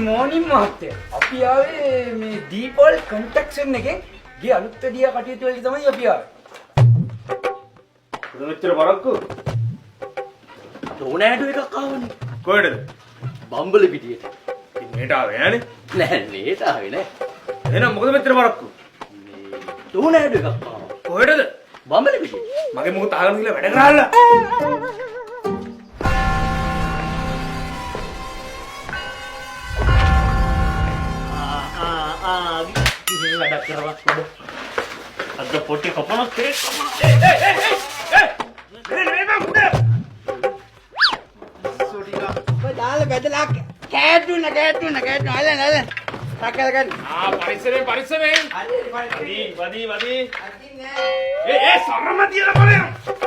මෝනින් මහත්තයා. අපි ආවේ මේ දීපල් කන්ස්ට්‍රක්ෂන් එකෙන් ගේ අලුත් වැඩියා කටයුතු වලට තමයි අපි ආවේ. මෙච්චර වරක්කු ඩෝනෑඩු එකක් ආවනේ. කොහෙටද? බම්බල පිටියට. ඉතින් මේට ආවේ නෑනේ. නෑ නේට ආවේ නෑ. එහෙනම් මොකද මෙච්චර වරක්කු? මේ ඩෝනෑඩු එකක් ආවා. කොහෙටද? බම්බල පිටියට. මගේ මොකද අහගෙන ගිහලා වැඩ කරාල්ලා. කිසිම වැඩක් කරවත් නේද? අද පොටි කපනක් ඒ ඔය දාලා බෙදලා කෑටුන අල්ලන්න. සක්කල ගන්න. පරිස්සමෙන්. වදී. ඒ සරම තියලා බලන්න.